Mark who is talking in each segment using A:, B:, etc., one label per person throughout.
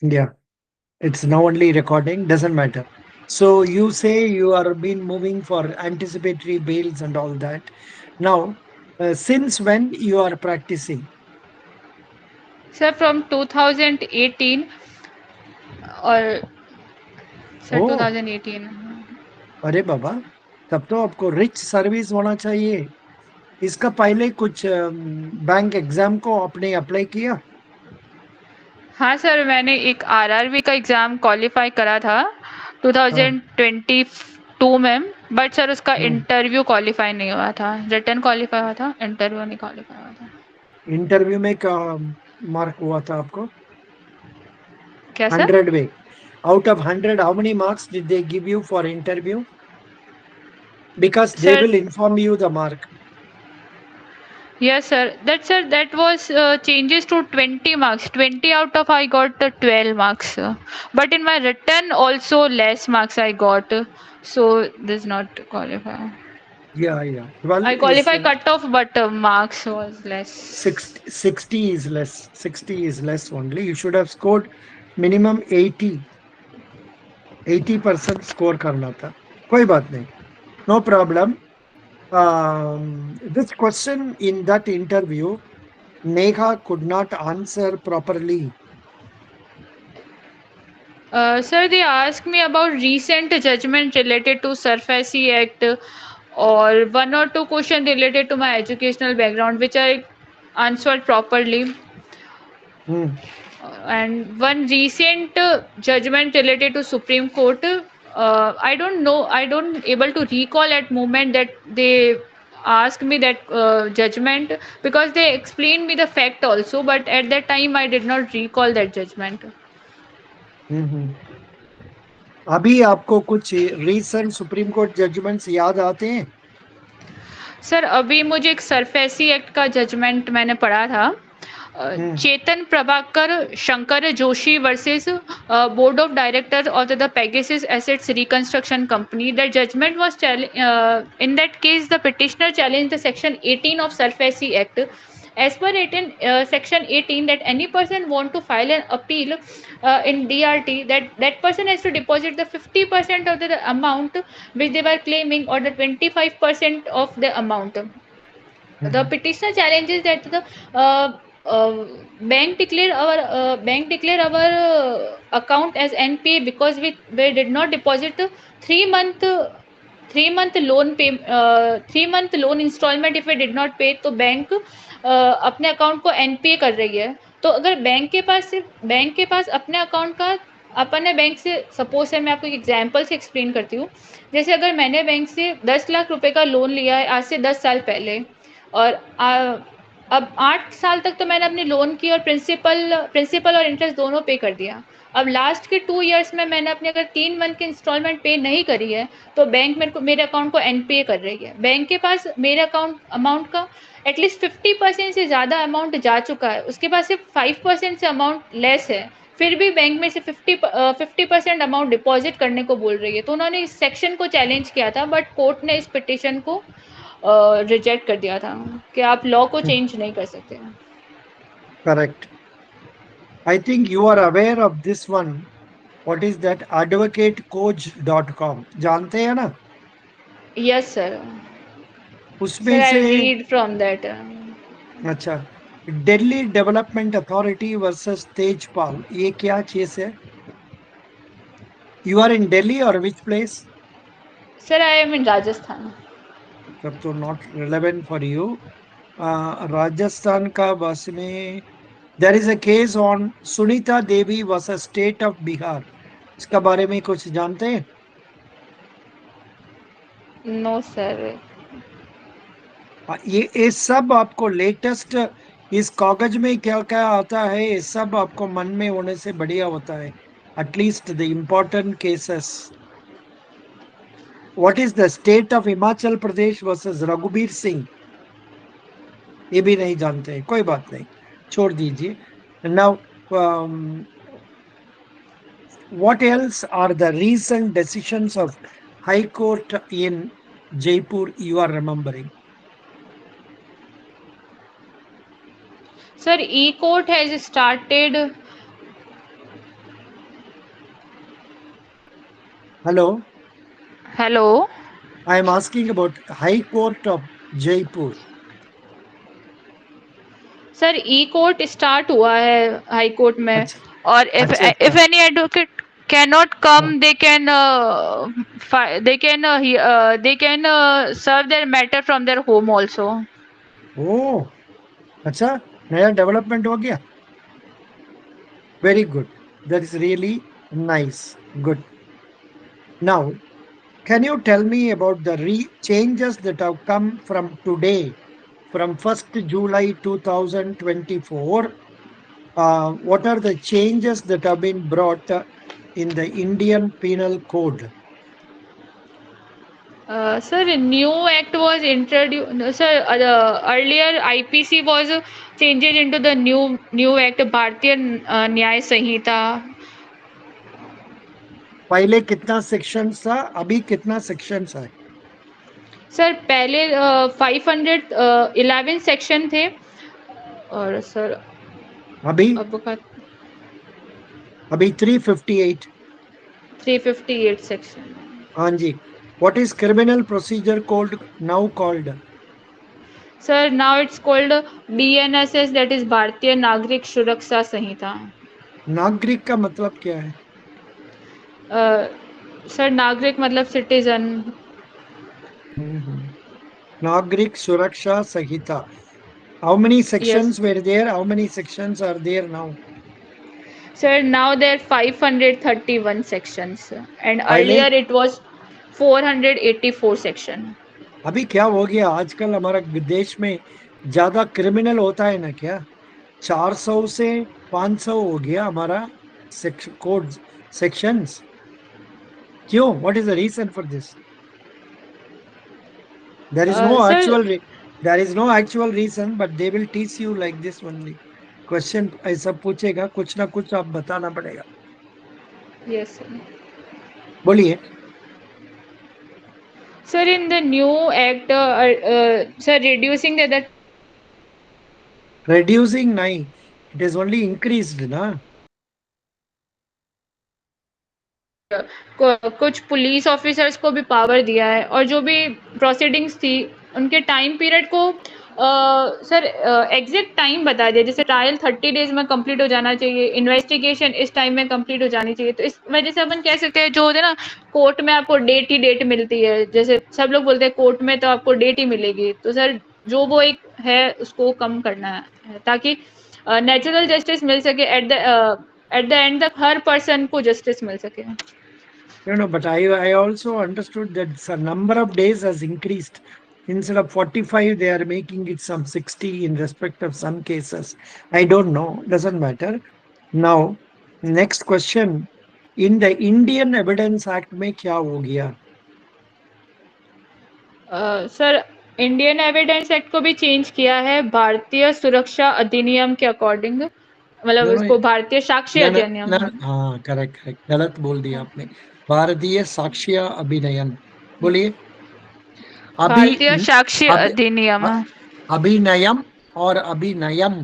A: Yeah, it's now only recording, doesn't matter. So you say you are been moving for anticipatory bails and all that. Now, since when you are practicing?
B: Sir, from 2018 or sir
A: Oh,
B: 2018.
A: अरे बाबा, तब तो आपको rich service होना चाहिए. इसका पहले कुछ bank exam को आपने अप्लाई किया?
B: हाँ सर, मैंने एक आरआरबी का एग्ज़ाम क्वालिफाई करा था
A: हाँ.
B: 2022 में, बट सर उसका
A: हम्म.
B: इंटरव्यू क्वालिफाई नहीं हुआ था। रिटन क्वालिफाई हुआ था, इंटरव्यू नहीं क्वालिफाई हुआ था।
A: इंटरव्यू में क्या मार्क हुआ था आपको?
B: क्या सर?
A: 100 में, out of 100 how many marks did they give you for interview? Because they
B: sir
A: will inform you the mark.
B: yes sir, that was changes to 20 marks. 20 out of I got 12 marks. But in my written also less marks I got. So this not qualify.
A: Yeah, yeah. 12
B: I
A: is
B: qualify cut off, but marks was less.
A: 60 is less. 60 is less only. You should have scored minimum 80. 80% score करना था. कोई बात नहीं. No problem. This question in that interview, Neha could not answer properly.
B: Sir, they asked me about recent judgment related to SURFACE Act or one or two questions related to my educational background, which I answered properly.
A: Hmm.
B: And one recent judgment related to Supreme Court. I don't know. I don't able to recall at moment that they asked me that judgment because they explained me the fact also. But at that time, I did not recall that judgment.
A: हम्म. अभी आपको कुछ recent supreme court judgements याद आते हैं?
B: Sir अभी मुझे एक SARFAESI act का जजमेंट मैंने पढ़ा था।
A: Hmm.
B: Chetan Prabhakar Shankar Joshi versus board of director of the Pegasus assets reconstruction company. That judgment was in that case the petitioner challenge the section 18 of SURFACE Act. As per 18, section 18, that any person want to file an appeal in DRT, that person has to deposit the 50% of the amount which they were claiming or the 25% of the amount. The
A: hmm.
B: petitioner challenges that the uh, uh, bank declare our account as NPA because we did not deposit 3 month 3 month loan pay 3 month loan installment if we did not pay, तो bank अपने account को NPA कर रही है। तो अगर bank के पास अपने अकाउंट का अपने बैंक से सपोज है, मैं आपको एक एग्जांपल से एक्सप्लेन करती हूँ। जैसे अगर मैंने बैंक से 10 लाख रुपए का लोन लिया है आज से 10 साल पहले और अब 8 साल तक तो मैंने अपनी लोन की और प्रिंसिपल और इंटरेस्ट दोनों पे कर दिया। अब लास्ट के 2 ईयर्स में मैंने अपने अगर 3 मंथ की इंस्टॉलमेंट पे नहीं करी है, तो बैंक मेरे अकाउंट को एनपीए कर रही है। बैंक के पास मेरे अकाउंट अमाउंट का एटलीस्ट 50% से ज़्यादा अमाउंट जा चुका है, उसके पास सिर्फ 5% से अमाउंट लेस है, फिर भी बैंक में से 50% अमाउंट डिपॉजिट करने को बोल रही है। तो उन्होंने इस सेक्शन को चैलेंज किया था, बट कोर्ट ने इस पिटिशन को रिजेक्ट कर दिया था कि आप लॉ को चेंज नहीं कर सकते।
A: Correct. I think you are aware of this one. What is that? advocatecoach.com जानते हैं ना?
B: Yes sir. सर
A: उसमें
B: आई
A: से,
B: रीड फ्रॉम दैट।
A: अच्छा, Delhi development authority versus Tejpal, ये क्या चीज है? यू आर इन दिल्ली और which place?
B: Sir I am in Rajasthan.
A: तब तो not relevant for you. Rajasthan का बस में there is a case on Sunita Devi versus state of Bihar. इसका बारे में कुछ जानते हैं?
B: No sir.
A: ये सब आपको लेटेस्ट इस कागज में क्या क्या आता है, ये सब आपको मन में होने से बढ़िया होता है. At least the important cases. What is the state of Himachal Pradesh versus Raghubir Singh? ये भी नहीं जानते हैं, कोई बात नहीं, छोड़ दीजिए. Now, what else are the recent decisions of High Court in Jaipur you are remembering?
B: Sir E court has started
A: Hello,
B: hello
A: I am asking about High Court of Jaipur.
B: Sir E court start हुआ है high court में
A: अच्छा
B: और if
A: अच्छा
B: if
A: अच्छा
B: any advocate cannot come
A: हाँ,
B: they can serve their matter from their home also.
A: ओ अच्छा, नया डेवलपमेंट हो गया. Very good. That is really nice. Good. Now, can you tell me about the changes that have come from today, from 1st July 2024? What are the changes that have been brought in the Indian Penal Code?
B: Sir, a new act was introduced. Sir, the earlier IPC was changed into the new act, Bharatiya Nyay Sanhita.
A: पहले कितना section था, अभी कितना section है?
B: Sir पहले 511 section थे और sir
A: अभी
B: अब का
A: अभी 358.
B: 358 सेक्शन.
A: हाँ जी. What is criminal procedure code now called?
B: Sir now it's called BNSS, that is भारतीय नागरिक सुरक्षा संहिता.
A: नागरिक का मतलब क्या है?
B: सर नागरिक मतलब citizen.
A: Mhm. Nagrik Suraksha Sahita. How many
B: yes
A: sections were there? How many sections are there now?
B: Sir now there 531 sections and
A: पहले
B: earlier it was 484 section.
A: अभी क्या हो गया, आजकल हमारा देश में ज्यादा क्रिमिनल होता है ना क्या? 400 से 500 हो गया हमारा सेक्शन कोड सेक्शंस. क्यों? What is the reason for this? There is no
B: sir
A: actual there is no actual reason, but they will teach you like this only. Question ऐसा पूछेगा, कुछ ना कुछ आप बताना पड़ेगा.
B: यस
A: बोलिए.
B: Sir in the new act sir reducing the
A: Reducing नहीं, it is only increased ना.
B: कुछ पुलिस ऑफिसर्स को भी पावर दिया है और जो भी प्रोसीडिंग्स थी उनके टाइम पीरियड को सर एग्जैक्ट टाइम बता दिया, जैसे ट्रायल 30 डेज में कंप्लीट हो जाना चाहिए, इन्वेस्टिगेशन इस टाइम में कंप्लीट हो जानी चाहिए. तो इस वजह से अपन कह सकते हैं जो होते हैं ना कोर्ट में आपको डेट ही डेट मिलती है, जैसे सब लोग बोलते हैं कोर्ट में तो आपको डेट ही मिलेगी, तो सर जो वो एक है उसको कम करना है ताकि नेचुरल जस्टिस मिल सके एट द एंड तक हर पर्सन को जस्टिस मिल सके.
A: No, no, but I also understood that the number of days has increased. Instead of 45, they are making it some 60 in respect of some cases. I don't know, doesn't matter. Now, next question. In the Indian Evidence Act में क्या हो गया?
B: Sir Indian evidence act को भी change किया है भारतीय सुरक्षा अधिनियम के अकॉर्डिंग, मतलब
A: No, no,
B: उसको भारतीय साक्ष्य
A: no, no,
B: अधिनियम.
A: no, हाँ, करेक्ट करेक्ट, गलत बोल दिया आपने. भारतीय साक्ष्य अभिनयन. बोलिए. अभी
B: भारतीय साक्ष्य
A: अभी
B: अधिनियम.
A: अभिनयम और अभिनयम.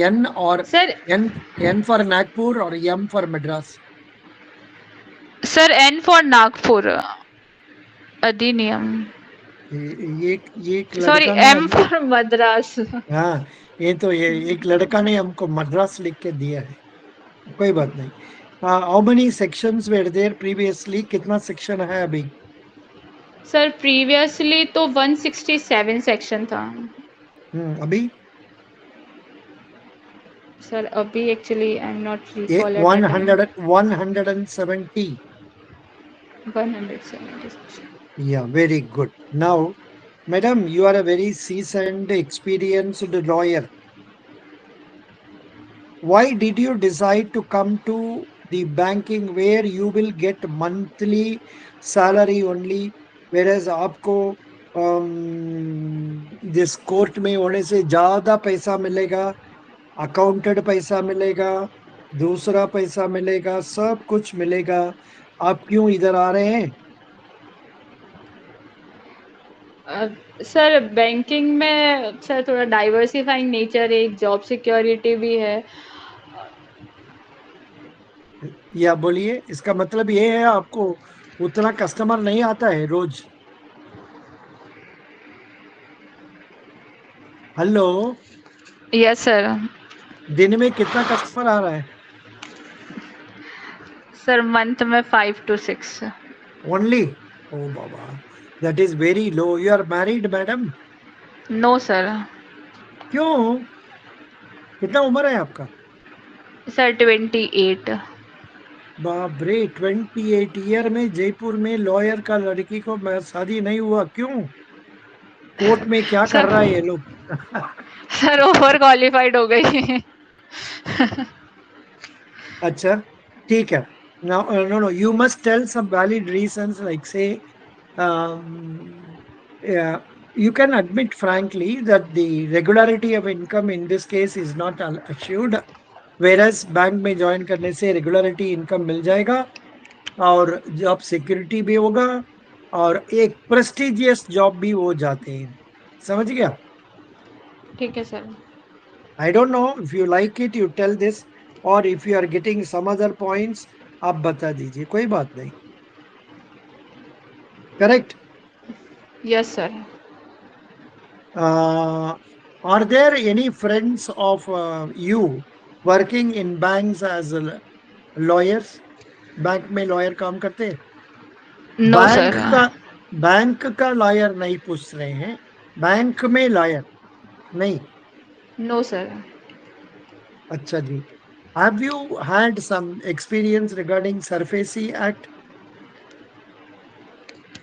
A: एन और
B: सर
A: एन फॉर नागपुर और M for Madras.
B: Sir N for Nagpur अधिनियम.
A: ये एक
B: सॉरी
A: लड़का ने
B: एम
A: हमको.
B: फॉर मद्रास.
A: हाँ, ये एक लड़का ने हमको मद्रास लिख के दिया है. कोई बात नहीं. How many sections were there previously? कितना सेक्शन है अभी?
B: सर प्रीवियसली तो 167 सेक्शन था.
A: अभी
B: सर अभी एक्चुअली आई एम नॉट
A: ये
B: recall at the time.
A: 170.
B: 170 section.
A: Yeah, very good. Now, madam, you are a very seasoned, experienced lawyer. Why did you decide to come to the banking where you will get monthly salary only, whereas आपको this court में होने से ज्यादा पैसा मिलेगा, accounted पैसा मिलेगा, दूसरा पैसा मिलेगा, सब कुछ मिलेगा. आप क्यों इधर आ रहे हैं?
B: सर बैंकिंग में सर थोड़ा डाइवर्सिफाइंग नेचर है, एक जॉब सिक्योरिटी भी है.
A: या बोलिए, इसका मतलब ये है आपको उतना कस्टमर नहीं आता है रोज? हेलो।
B: Yes sir.
A: दिन में कितना कस्टमर आ रहा है?
B: सर मंथ में 5 to 6।
A: ओनली? ओ बाबा, that is very low. You are married madam?
B: No sir.
A: क्यों? कितना उम्र है आपका?
B: सर 28।
A: बाप रे, 28 ईयर में जयपुर में लॉयर का लड़की को शादी नहीं हुआ, क्यों? कोर्ट में क्या कर
B: सर
A: रहा है ये लोग?
B: सर ओवर क्वालिफाइड हो गई।
A: अच्छा, ठीक है। Now, no, no, you must tell some valid reasons, like say, yeah, you can admit frankly that the regularity of income in this case is not assured, whereas bank में join करने से regularity income मिल जाएगा और job security भी होगा और एक prestigious job भी हो जाते हैं। समझ गया?
B: ठीक है sir.
A: I don't know if you like it, you tell this, or if you are getting some other points, आप बता दीजिए, कोई बात नहीं। Correct?
B: Yes sir.
A: Are there any friends of you working in banks as lawyers? Bank में lawyer काम करते हैं?
B: No
A: bank
B: sir.
A: का बैंक का लॉयर नहीं पूछ रहे हैं, बैंक में लॉयर नहीं।
B: No sir.
A: अच्छा जी। Have you had some experience regarding SARFAESI act?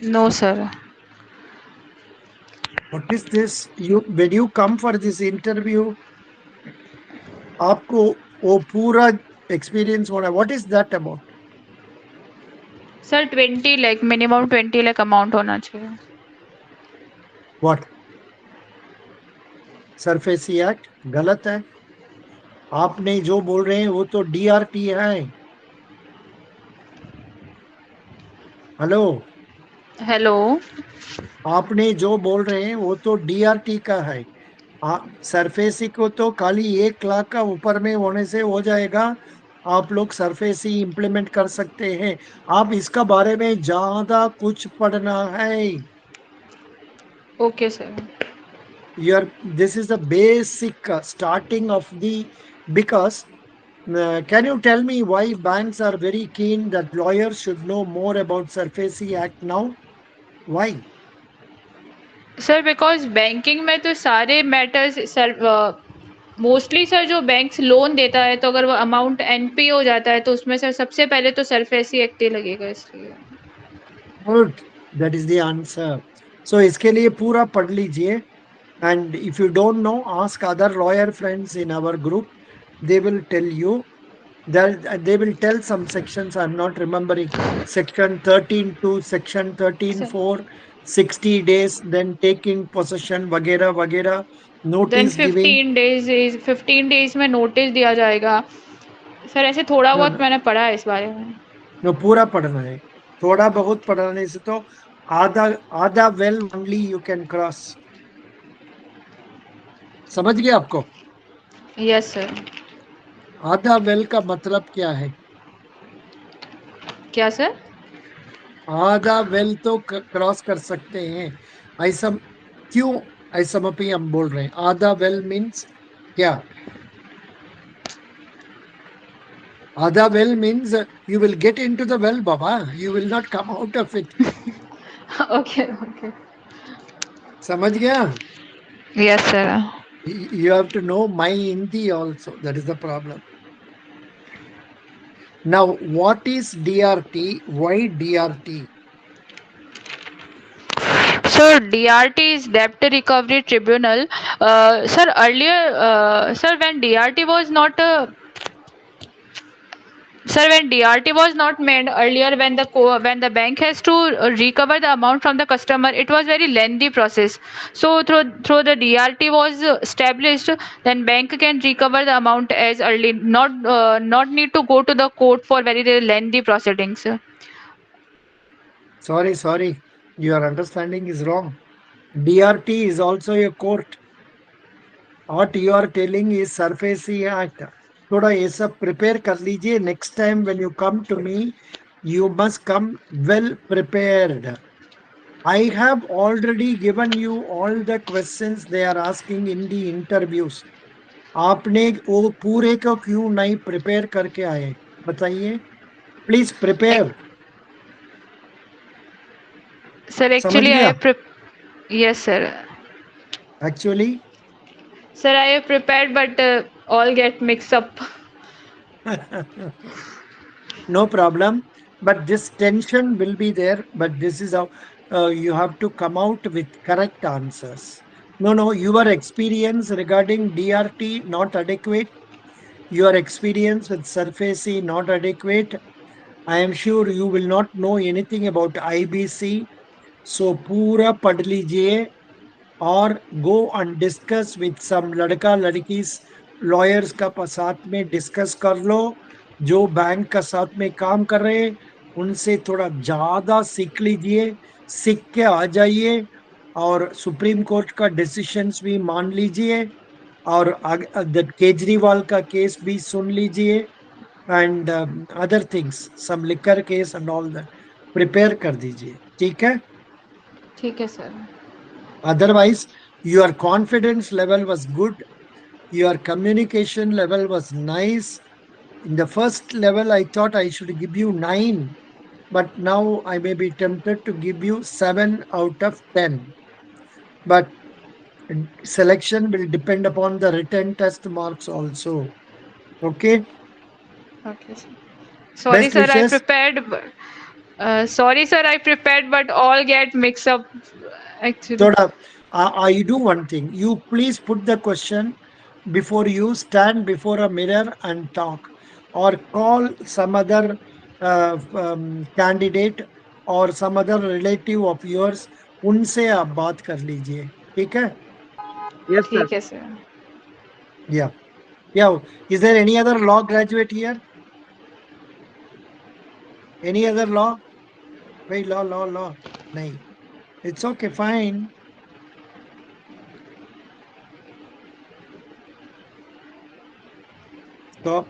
B: No sir.
A: What is this? You when you come for this interview, आपको वो पूरा एक्सपीरियंस होना है। What is that about?
B: Sir 20 lakh, minimum 20 lakh amount होना चाहिए।
A: What? सरफेसी एक्ट गलत है। आपने जो बोल रहे हैं वो तो डीआरटी है। हेलो।
B: हेलो।
A: आपने जो बोल रहे हैं वो तो डीआरटी का है। सरफेसी को तो खाली 1 लाख का ऊपर में होने से हो जाएगा। आप लोग सरफेसी इंप्लीमेंट कर सकते हैं। आप इसका बारे में ज्यादा कुछ पढ़ना है।
B: Okay sir.
A: Your this is the basic starting of the, because can you tell me why banks are very keen that lawyers should know more about SARFAESI Act now? Why?
B: Sir because banking में तो सारे matters sir mostly sir जो banks loan देता है तो अगर वो amount NPA हो जाता है तो उसमें सर सबसे पहले तो सरफेसी एक्ट ही लगेगा इसलिए।
A: Good. That is the answer. So इसके लिए पूरा पढ़ लीजिए, and if you don't know, ask other lawyer friends in our group. They will tell you. They will tell some sections. I'm not remembering. Section 13 to section 13
B: sir
A: for 60 days, then taking possession, वगैरह वगैरह,
B: then
A: notice giving.
B: 15 days में notice दिया जाएगा। Sir ऐसे थोड़ा
A: No,
B: बहुत
A: no,
B: मैंने पढ़ा है इस बारे में।
A: no, पूरा पढ़ना है। थोड़ा बहुत पढ़ने से तो आधा आधा well only you can cross. समझ गए आपको?
B: Yes sir.
A: आधा वेल का मतलब क्या है?
B: क्या सर?
A: आधा वेल तो क्रॉस कर सकते हैं। ऐसा क्यों? ऐसा भी हम बोल रहे हैं आधा वेल मीन्स क्या? आधा well means you will get into the well, Baba. You will not come out of it.
B: Okay, okay.
A: समझ गया?
B: Yes sir.
A: You have to know my Hindi also. That is the problem. Now, what is DRT? Why DRT?
B: So DRT is Debt Recovery Tribunal. Sir, earlier, sir, when DRT was not Sir, when DRT was not made earlier, when when the bank has to recover the amount from the customer, it was very lengthy process. So through the DRT was established, then bank can recover the amount as early, not need to go to the court for very lengthy proceedings.
A: Sorry, sorry. Your understanding is wrong. DRT is also a court. What you are telling is Surface Act. थोड़ा ये सब prepare कर लीजिए. Next time when you come to me, you must come well prepared. I have already given you all the questions they are asking in the interviews. आपने वो पूरे को क्यों नहीं प्रिपेयर करके आए, बताइए. Please prepare.
B: Sir,
A: समझ
B: actually, I
A: गया.
B: have yes, sir.
A: Actually.
B: Sir, I have prepared, but all get mixed up.
A: No problem. But this tension will be there. But this is how you have to come out with correct answers. No, no, your experience regarding DRT not adequate. Your experience with surface not adequate. I am sure you will not know anything about IBC. So, पूरा पढ़ लीजिए और go and discuss with some लड़का लड़कीस lawyers का साथ में discuss कर लो, जो बैंक का साथ में काम कर रहे हैं उनसे थोड़ा ज्यादा सीख लीजिए, सीख के आ जाइए और सुप्रीम कोर्ट का डिसीजंस भी मान लीजिए और केजरीवाल का केस भी सुन लीजिए and other things some liquor case and all that prepare कर दीजिए. ठीक है.
B: ठीक है sir.
A: Otherwise, your confidence level was good. Your communication level was nice. In the first level, I thought I should give you 9, but now I may be tempted to give you 7 out of 10. But selection will depend upon the written test marks also. Okay.
B: Okay, sir. Sorry,
A: Best
B: sir, I
A: wishes.
B: prepared. Sorry, sir, I prepared, but all get mixed up. Actually.
A: Thoda, you do one thing. You please put the question before you stand before a mirror and talk, or call some other candidate or some other relative of yours. उनसे आप बात कर लीजिए. ठीक है.
C: Yes, sir.
B: ठीक है sir.
A: Yeah. Yeah. Is there any other law graduate here? Any other law? Wait, law. नहीं. It's okay. Fine. Stop.